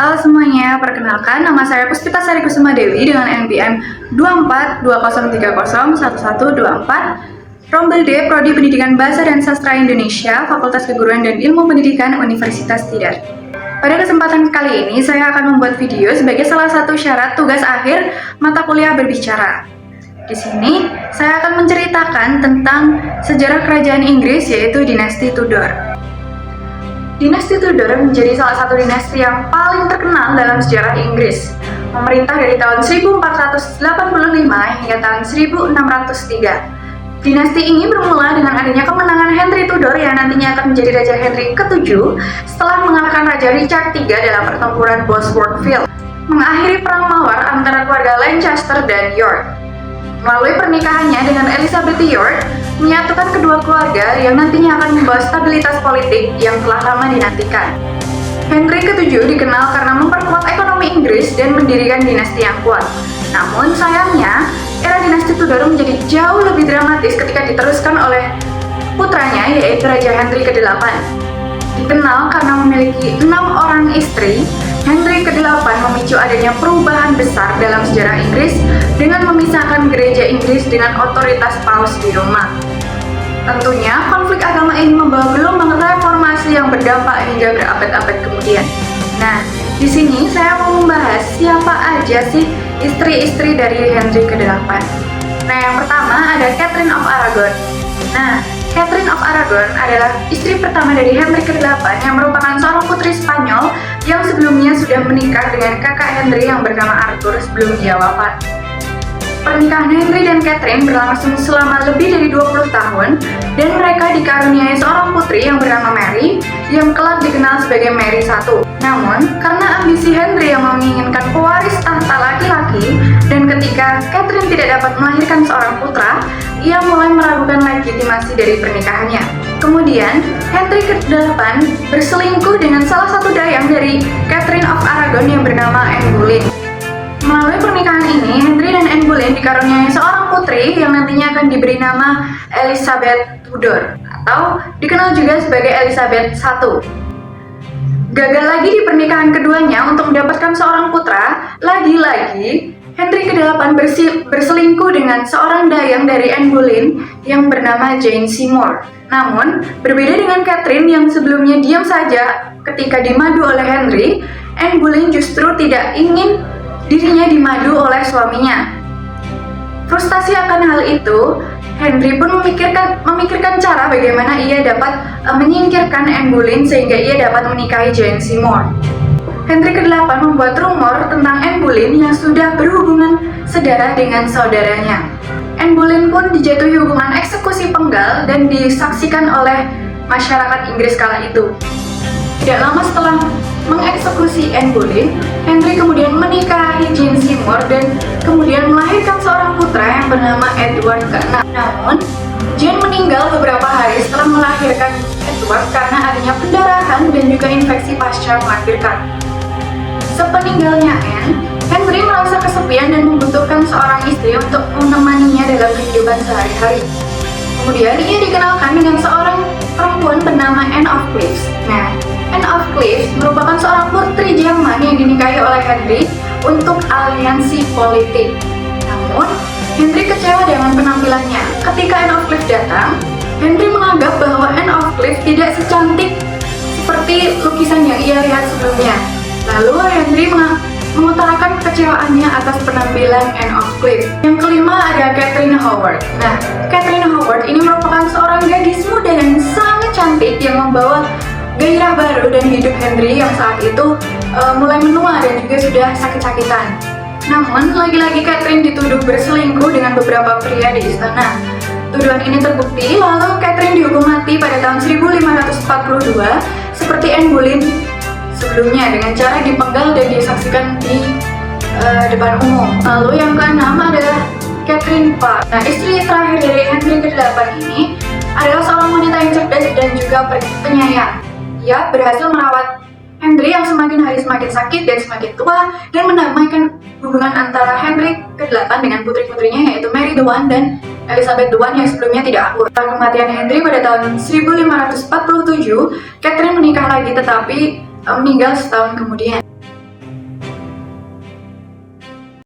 Halo semuanya, perkenalkan nama saya Puspita Sari Kusuma Dewi dengan NPM 242030111124, Rombel D, Prodi Pendidikan Bahasa dan Sastra Indonesia, Fakultas Keguruan dan Ilmu Pendidikan Universitas Tidar. Pada kesempatan kali ini, saya akan membuat video sebagai salah satu syarat tugas akhir mata kuliah berbicara. Di sini, saya akan menceritakan tentang sejarah kerajaan Inggris, yaitu dinasti Tudor. Dinasti Tudor menjadi salah satu dinasti yang paling terkenal dalam sejarah Inggris, memerintah dari tahun 1485 hingga tahun 1603. Dinasti ini bermula dengan adanya kemenangan Henry Tudor yang nantinya akan menjadi Raja Henry ke-7 setelah mengalahkan Raja Richard III dalam pertempuran Bosworth Field, mengakhiri perang mawar antara keluarga Lancaster dan York. Melalui pernikahannya dengan Elizabeth York, menyatukan kedua keluarga yang nantinya akan membawa stabilitas politik yang telah lama dinantikan. Henry ke-7 dikenal karena memperkuat ekonomi Inggris dan mendirikan dinasti yang kuat. Namun sayangnya, era dinasti Tudor menjadi jauh lebih dramatis ketika diteruskan oleh putranya, yaitu Raja Henry ke-8. Dikenal karena memiliki 6 orang istri, Henry ke-8 memicu adanya perubahan besar dalam sejarah Inggris dengan memisahkan gereja Inggris dengan otoritas Paus di Roma. Tentunya, konflik agama ini membawa gelombang reformasi yang berdampak hingga berabad-abad kemudian. Nah, di sini saya mau membahas siapa aja sih istri-istri dari Henry ke-8. Nah, yang pertama ada Catherine of Aragon. Nah, Catherine of Aragon adalah istri pertama dari Henry ke-8 yang merupakan seorang putri Spanyol yang sebelumnya sudah menikah dengan kakak Henry yang bernama Arthur sebelum dia wafat. Pernikahan Henry dan Catherine berlangsung selama lebih dari 20 tahun dan mereka dikaruniai seorang putri yang bernama Mary yang kelak dikenal sebagai Mary I. Namun, karena ambisi Henry yang menginginkan pewaris tahta laki-laki dan ketika Catherine tidak dapat melahirkan seorang putra, ia mulai meragukan legitimasi dari pernikahannya. Kemudian, Henry ke-8 berselingkuh dengan salah satu dayang dari Catherine of Aragon yang bernama Anne Boleyn. Melalui pernikahan ini, Henry dan Anne Boleyn dikaruniai seorang putri yang nantinya akan diberi nama Elizabeth Tudor atau dikenal juga sebagai Elizabeth I. Gagal lagi di pernikahan keduanya untuk mendapatkan seorang putra, lagi-lagi Henry ke-8 berselingkuh dengan seorang dayang dari Anne Boleyn yang bernama Jane Seymour. Namun, berbeda dengan Catherine yang sebelumnya diam saja ketika dimadu oleh Henry, Anne Boleyn justru tidak ingin dirinya dimadu oleh suaminya. Frustasi akan hal itu, Henry pun memikirkan cara bagaimana ia dapat menyingkirkan Anne Boleyn sehingga ia dapat menikahi Jane Seymour. Henry ke-8 membuat rumor tentang Anne Boleyn yang sudah berhubungan sedara dengan saudaranya. Anne Boleyn pun dijatuhi hukuman eksekusi penggal dan disaksikan oleh masyarakat Inggris kala itu. Tidak lama setelah mengeksekusi Anne Boleyn, Henry kemudian menikahi Jane Seymour dan kemudian melahirkan seorang putra yang bernama Edward ke-6. Namun, Jane meninggal beberapa hari setelah melahirkan Edward karena adanya pendarahan dan juga infeksi pasca melahirkan. Sepeninggalnya Anne, Henry merasa kesepian dan membutuhkan seorang istri untuk menemaninya dalam kehidupan sehari-hari. Kemudian ia dikenalkan dengan seorang perempuan bernama Anne of Cleves. Nah, Anne of Cleves merupakan seorang putri Jerman yang dinikahi oleh Henry untuk aliansi politik. Namun, Henry kecewa dengan penampilannya. Ketika Anne of Cleves datang, Henry menganggap bahwa Anne of Cleves tidak secantik seperti lukisan yang ia lihat sebelumnya. Lalu Henry mengutarakan kekecewaannya atas penampilan Anne of Cleves. Yang kelima ada Catherine Howard. Nah, Catherine Howard ini merupakan seorang gadis muda dan sangat cantik yang membawa gairah baru dan hidup Henry yang saat itu mulai menua dan juga sudah sakit-sakitan. Namun, lagi-lagi Catherine dituduh berselingkuh dengan beberapa pria di istana. Tuduhan ini terbukti, lalu Catherine dihukum mati pada tahun 1542 seperti Anne Boleyn sebelumnya dengan cara dipenggal dan disaksikan di depan umum. Lalu yang keenam adalah Catherine Parr. Nah, istri terakhir dari Henry ke-8 ini adalah seorang wanita yang cerdas dan juga penyayang. Ia berhasil merawat Henry yang semakin hari semakin sakit dan semakin tua dan mendamaikan hubungan antara Henry ke-8 dengan putri-putrinya yaitu Mary I dan Elizabeth I yang sebelumnya tidak akur. Setelah kematian Henry pada tahun 1547, Catherine menikah lagi tetapi meninggal setahun kemudian.